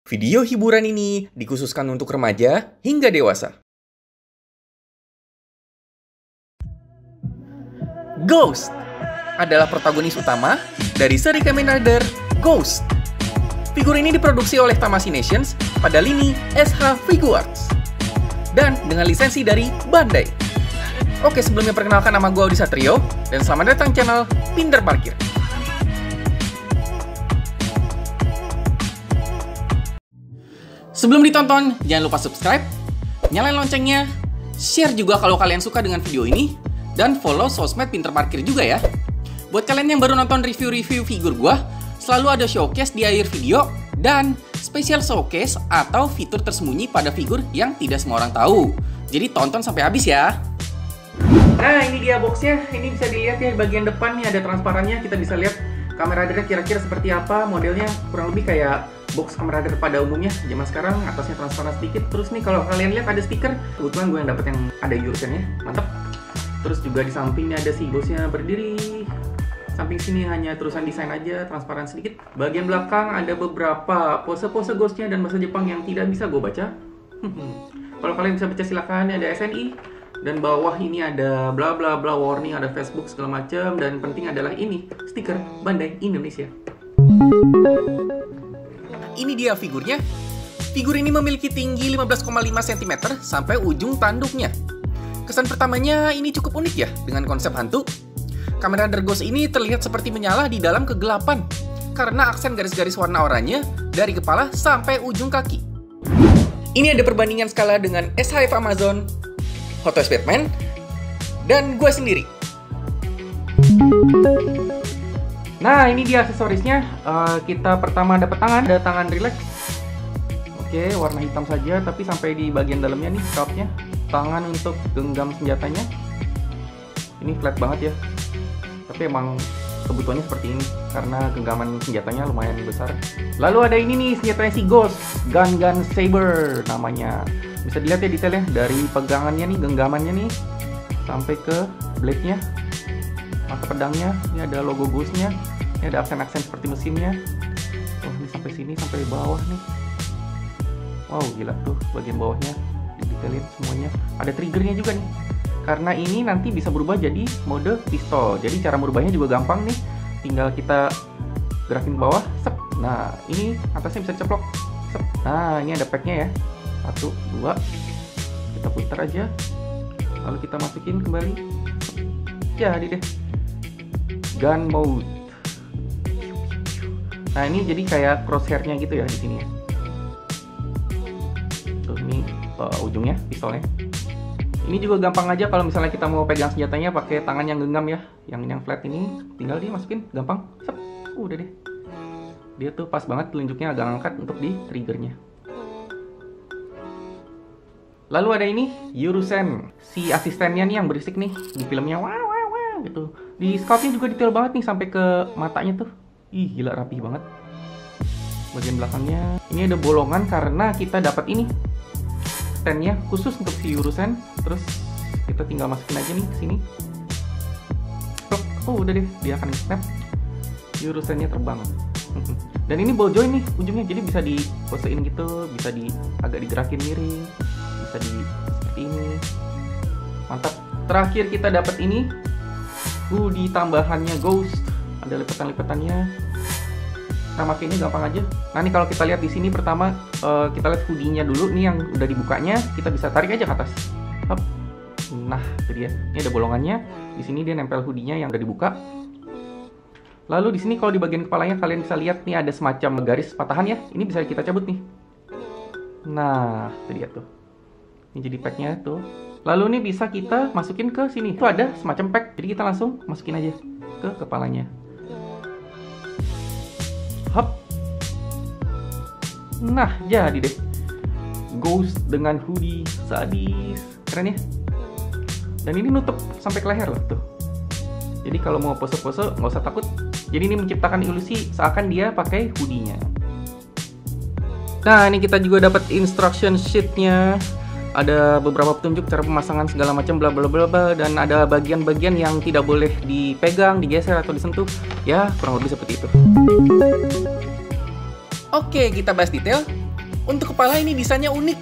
Video hiburan ini dikhususkan untuk remaja hingga dewasa. Ghost adalah protagonis utama dari seri Kamen Rider Ghost. Figur ini diproduksi oleh Tamashii Nations pada lini SH Figuarts dan dengan lisensi dari Bandai. Oke, sebelumnya perkenalkan, nama gue Audi Satrio dan selamat datang channel Pinter Parkir. Sebelum ditonton, jangan lupa subscribe, nyalain loncengnya, share juga kalau kalian suka dengan video ini, dan follow sosmed Pinter Parkir juga ya. Buat kalian yang baru nonton review-review figur gua, selalu ada showcase di akhir video, dan special showcase atau fitur tersembunyi pada figur yang tidak semua orang tahu. Jadi tonton sampai habis ya. Nah, ini dia boxnya. Ini bisa dilihat ya, bagian depan nih ada transparannya. Kita bisa lihat Kamen Rider kira-kira seperti apa. Modelnya kurang lebih kayak box Kamen Rider pada umumnya zaman sekarang, atasnya transparan sedikit. Terus nih kalau kalian lihat ada stiker, kebetulan gue yang dapat yang ada Yurusennya, mantap. Terus juga di sampingnya ada si bosnya berdiri. Samping sini hanya terusan desain aja, transparan sedikit. Bagian belakang ada beberapa pose-pose ghostnya dan bahasa Jepang yang tidak bisa gue baca. Kalau kalian bisa baca silakan, ada SNI. Dan bawah ini ada bla bla bla warning, ada Facebook segala macam, dan penting adalah ini stiker Bandai Indonesia. Ini dia figurnya. Figur ini memiliki tinggi 15,5 cm sampai ujung tanduknya. Kesan pertamanya ini cukup unik ya dengan konsep hantu. Kamen Rider Ghost ini terlihat seperti menyala di dalam kegelapan karena aksen garis-garis warna oranye dari kepala sampai ujung kaki. Ini ada perbandingan skala dengan SHF Amazon, Hot Toys Batman, dan gue sendiri. Nah, ini dia aksesorisnya. Kita pertama dapat tangan, ada tangan relax. Oke, warna hitam saja, tapi sampai di bagian dalamnya nih scalpnya. Tangan untuk genggam senjatanya. Ini flat banget ya. Tapi emang kebutuhannya seperti ini karena genggaman senjatanya lumayan besar. Lalu ada ini nih senjatanya si Ghost, Gun Saber namanya. Bisa dilihat ya detailnya dari pegangannya nih, genggamannya nih, sampai ke blade-nya, mata pedangnya. Ini ada logo Ghost-nya, ini ada aksen-aksen seperti mesinnya. Oh, ini sampai sini, sampai bawah nih. Wow, gila tuh bagian bawahnya didetailin semuanya. Ada triggernya juga nih, karena ini nanti bisa berubah jadi mode pistol. Jadi cara merubahnya juga gampang nih, tinggal kita gerakin bawah, sep. Nah, ini atasnya bisa ceplok, sep. Nah, ini ada pack-nya ya. 1, 2, kita putar aja, lalu kita masukin kembali. Jadi deh, gun mode. Nah, ini jadi kayak crosshair-nya gitu ya di sini ya. Tuh, ini ujungnya pistolnya. Ini juga gampang aja kalau misalnya kita mau pegang senjatanya pakai tangan yang genggam ya, yang flat ini tinggal dimasukin, gampang, sep. Udah deh. Dia tuh pas banget telunjuknya agak ngangkat untuk di triggernya. Lalu ada ini Yurusen, si asistennya nih yang berisik nih di filmnya, wah wah wah gitu. Di sculptnya juga detail banget nih sampai ke matanya tuh. Ih, gila rapi banget. Bagian belakangnya ini ada bolongan karena kita dapat ini standnya khusus untuk si Yurusen. Terus kita tinggal masukin aja nih ke sini. Oh, udah deh, dia akan snap. Yurusennya terbang. Dan ini ball joint nih ujungnya, jadi bisa diposein gitu, bisa agak digerakin miring, bisa seperti ini. Mantap. Terakhir kita dapat ini hoodie tambahannya Ghost, ada lipetan-lipetannya. Nah, makanya gampang aja. Nah, nih kalau kita lihat di sini pertama kita lihat hoodie-nya dulu nih yang udah dibukanya, kita bisa tarik aja ke atas. Hop. Nah, itu dia. Ini ada bolongannya. Di sini dia nempel hoodie-nya yang udah dibuka. Lalu di sini kalau di bagian kepalanya kalian bisa lihat nih ada semacam garis patahan ya. Ini bisa kita cabut nih. Nah, itu dia tuh. Ini jadi pack-nya tuh. Lalu ini bisa kita masukin ke sini. Itu ada semacam pack. Jadi kita langsung masukin aja ke kepalanya. Hop. Nah, jadi deh. Ghost dengan hoodie sadis. Keren ya? Dan ini nutup sampai ke leher loh tuh. Jadi kalau mau pose-pose nggak usah takut. Jadi ini menciptakan ilusi seakan dia pakai hoodie-nya. Nah, ini kita juga dapat instruction sheet-nya. Ada beberapa petunjuk cara pemasangan segala macam bla bla bla bla, dan ada bagian-bagian yang tidak boleh dipegang, digeser atau disentuh. Ya, kurang lebih seperti itu. Oke, kita bahas detail. Untuk kepala ini desainnya unik.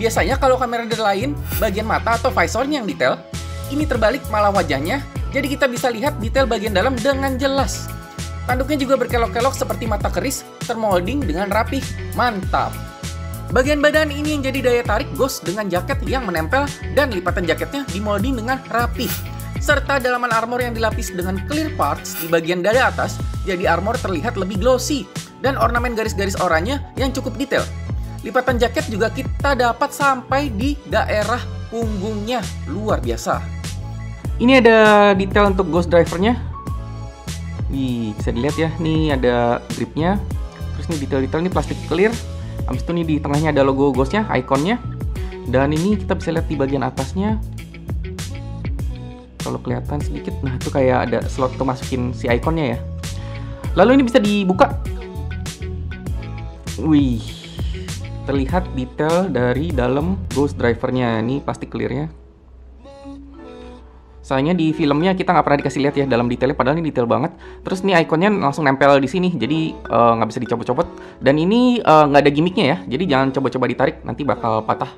Biasanya kalau kamera dari lain, bagian mata atau visornya yang detail. Ini terbalik malah wajahnya, jadi kita bisa lihat detail bagian dalam dengan jelas. Tanduknya juga berkelok-kelok seperti mata keris, termolding dengan rapih. Mantap! Bagian badan ini yang jadi daya tarik Ghost dengan jaket yang menempel dan lipatan jaketnya dimolding dengan rapih. Serta dalaman armor yang dilapis dengan clear parts di bagian dada atas, jadi armor terlihat lebih glossy. Dan ornamen garis-garis oranye yang cukup detail. Lipatan jaket juga kita dapat sampai di daerah punggungnya. Luar biasa. Ini ada detail untuk Ghost drivernya. Wih, bisa dilihat ya. Nih ada gripnya. Terus nih detail-detail ini plastik clear. Habis itu nih di tengahnya ada logo Ghostnya, ikonnya. Dan ini kita bisa lihat di bagian atasnya. Kalau kelihatan sedikit, nah itu kayak ada slot untuk masukin si ikonnya ya. Lalu ini bisa dibuka. Wih, terlihat detail dari dalam Ghost drivernya. Ini plastik clearnya. Sayangnya di filmnya kita nggak pernah dikasih lihat ya dalam detailnya, padahal ini detail banget. Terus nih ikonnya langsung nempel di sini, jadi nggak bisa dicopot-copot. Dan ini nggak ada gimmicknya ya, jadi jangan coba-coba ditarik, nanti bakal patah.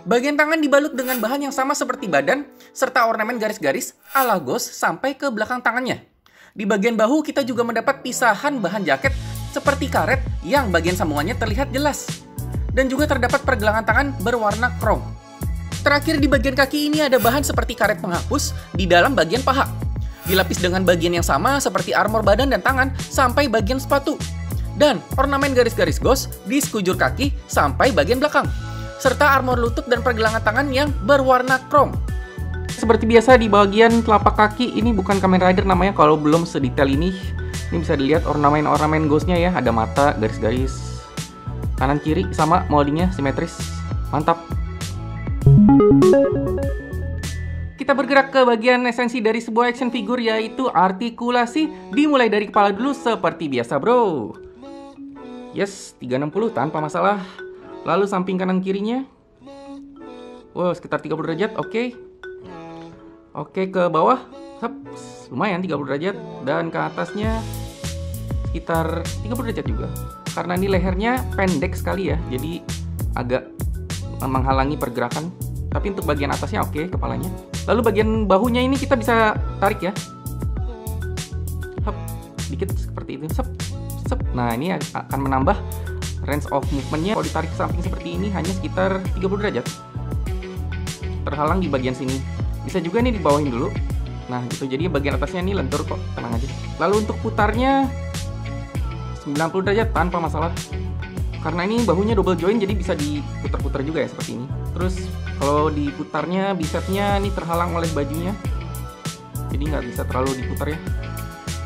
Bagian tangan dibalut dengan bahan yang sama seperti badan, serta ornamen garis-garis ala Ghost sampai ke belakang tangannya. Di bagian bahu kita juga mendapat pisahan bahan jaket seperti karet yang bagian sambungannya terlihat jelas. Dan juga terdapat pergelangan tangan berwarna krom. Terakhir di bagian kaki ini ada bahan seperti karet penghapus di dalam bagian paha. Dilapis dengan bagian yang sama seperti armor badan dan tangan sampai bagian sepatu. Dan ornamen garis-garis Ghost di sekujur kaki sampai bagian belakang. Serta armor lutut dan pergelangan tangan yang berwarna krom. Seperti biasa di bagian telapak kaki ini bukan Kamen Rider namanya kalau belum sedetail ini. Ini bisa dilihat ornamen-ornamen Ghostnya ya. Ada mata, garis-garis kanan kiri sama moldingnya simetris. Mantap. Kita bergerak ke bagian esensi dari sebuah action figure, yaitu artikulasi. Dimulai dari kepala dulu seperti biasa bro. Yes, 360 tanpa masalah. Lalu samping kanan kirinya, wow, sekitar 30 derajat, oke. Oke, ke bawah, lumayan 30 derajat. Dan ke atasnya sekitar 30 derajat juga. Karena ini lehernya pendek sekali ya, jadi agak menghalangi pergerakan. Tapi untuk bagian atasnya oke, kepalanya. Lalu bagian bahunya ini kita bisa tarik ya. Dikit seperti itu. Nah, ini akan menambah range of movement-nya. Kalau ditarik ke samping seperti ini hanya sekitar 30 derajat. Terhalang di bagian sini. Bisa juga nih dibawahin dulu. Nah, gitu. Jadi bagian atasnya ini lentur kok, tenang aja. Lalu untuk putarnya 90 derajat tanpa masalah. Karena ini bahunya double join, jadi bisa diputar-putar juga ya seperti ini. Terus kalau diputarnya, bicepnya ini terhalang oleh bajunya, jadi nggak bisa terlalu diputar ya.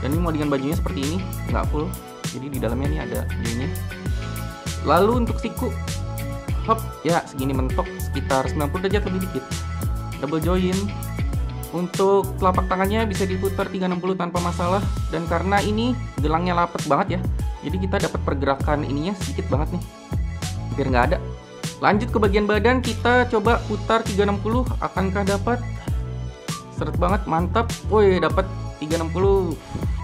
Dan ini moldingan bajunya seperti ini, nggak full, jadi di dalamnya ini ada joinnya. Lalu untuk siku, ya segini mentok, sekitar 90 derajat lebih dikit. Double join. Untuk telapak tangannya bisa diputar 360 tanpa masalah. Dan karena ini gelangnya lapet banget ya, jadi kita dapat pergerakan ininya sedikit banget nih, hampir nggak ada. Lanjut ke bagian badan, kita coba putar 360, akankah dapat? Seret banget, mantap. Woi, dapat 360.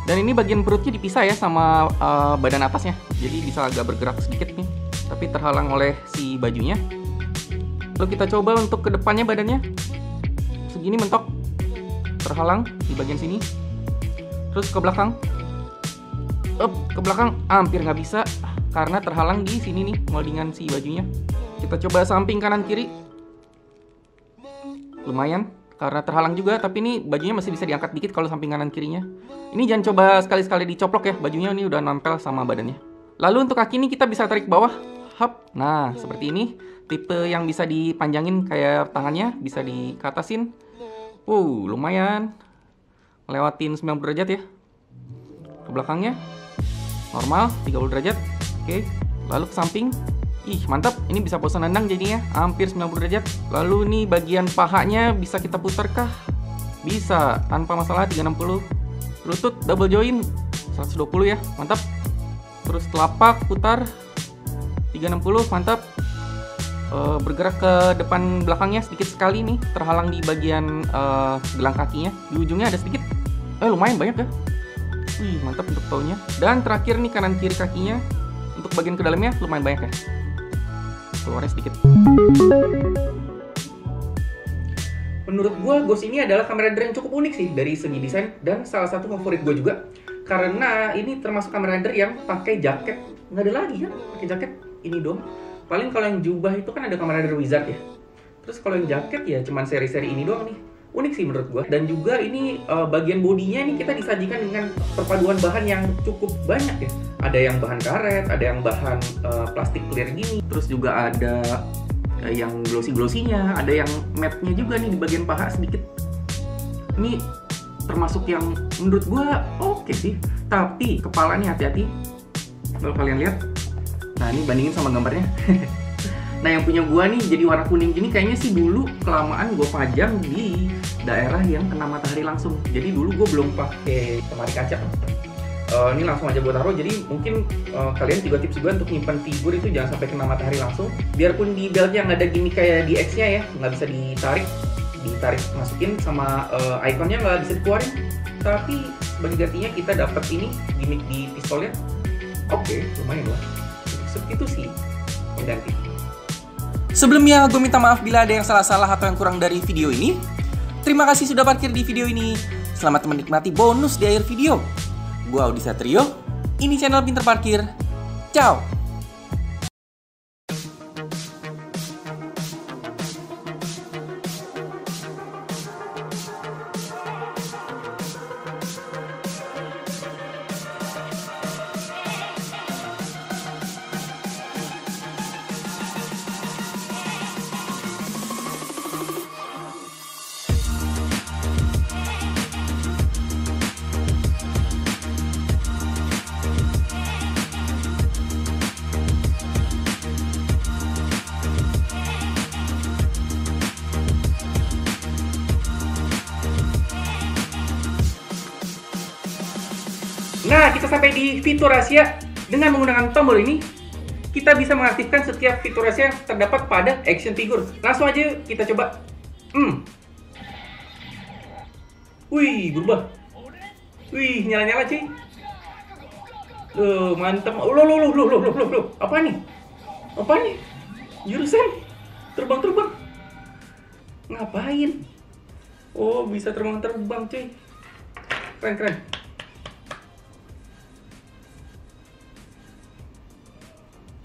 Dan ini bagian perutnya dipisah ya sama badan atasnya, jadi bisa agak bergerak sedikit nih, tapi terhalang oleh si bajunya. Lalu kita coba untuk ke depannya badannya, segini mentok, terhalang di bagian sini. Terus ke belakang, ke belakang hampir nggak bisa karena terhalang di sini nih moldingan si bajunya. Kita coba samping kanan kiri, lumayan karena terhalang juga, tapi ini bajunya masih bisa diangkat dikit kalau samping kanan kirinya. Ini jangan coba sekali-sekali dicoplok ya, bajunya ini udah nempel sama badannya. Lalu untuk kaki ini kita bisa tarik ke bawah. Nah seperti ini, tipe yang bisa dipanjangin kayak tangannya, bisa dikatasin. Lumayan, lewatin 90 derajat ya. Ke belakangnya normal 30 derajat. Oke, lalu ke samping. Ih, mantap. Ini bisa pose nendang jadinya, hampir 90 derajat. Lalu nih bagian pahanya bisa kita putar kah? Bisa, tanpa masalah 360. Lutut double join 120 ya, mantap. Terus telapak putar 360, mantap. Bergerak ke depan belakangnya sedikit sekali nih, terhalang di bagian gelang kakinya. Di ujungnya ada sedikit, lumayan banyak ya. Wih, mantap untuk taunya. Dan terakhir nih kanan kiri kakinya, untuk bagian ke dalamnya lumayan banyak ya. keluarnya sedikit. Menurut gue, Ghost ini adalah kamera radar yang cukup unik sih dari segi desain dan salah satu favorit gue juga karena ini termasuk kamera radar yang pakai jaket. Nggak ada lagi kan pakai jaket, ini dong. Paling kalau yang jubah itu kan ada kamera radar Wizard ya. Terus kalau yang jaket ya cuman seri-seri ini doang nih. Unik sih menurut gue. Dan juga ini bagian bodinya nih kita disajikan dengan perpaduan bahan yang cukup banyak ya. Ada yang bahan karet, ada yang bahan plastik clear gini. Terus juga ada yang glossy-glossy-nya, ada yang matte-nya juga nih di bagian paha sedikit. Ini termasuk yang menurut gue oke sih. Tapi kepalanya hati-hati. Kalau kalian lihat, nah ini bandingin sama gambarnya. Nah yang punya gua nih jadi warna kuning gini kayaknya sih dulu kelamaan gua pajang di daerah yang kena matahari langsung. Jadi dulu gua belum pakai lemari kaca. Ini langsung aja gua taruh. Jadi mungkin kalian juga tips gua untuk nyimpan figur itu jangan sampai kena matahari langsung. Biarpun di beltnya nggak ada gimmick kayak di X-nya ya, nggak bisa ditarik masukin sama ikonnya nggak bisa dikeluarin. Tapi sebagai gantinya kita dapat ini gimmick di pistolnya. Oke, lumayan lah. Itu sih pengganti. Sebelumnya, gue minta maaf bila ada yang salah-salah atau yang kurang dari video ini. Terima kasih sudah parkir di video ini. Selamat menikmati bonus di akhir video. Gue Audi Satrio, ini channel Pinter Parkir. Ciao! Nah, kita sampai di fitur rahasia. Dengan menggunakan tombol ini, kita bisa mengaktifkan setiap fitur rahasia yang terdapat pada action figure. Langsung aja kita coba. Wih, berubah. Wih, nyala-nyala cuy. Mantap. Loh. Apa nih? Jurusan? Terbang. Ngapain? Oh, bisa terbang cuy. Keren.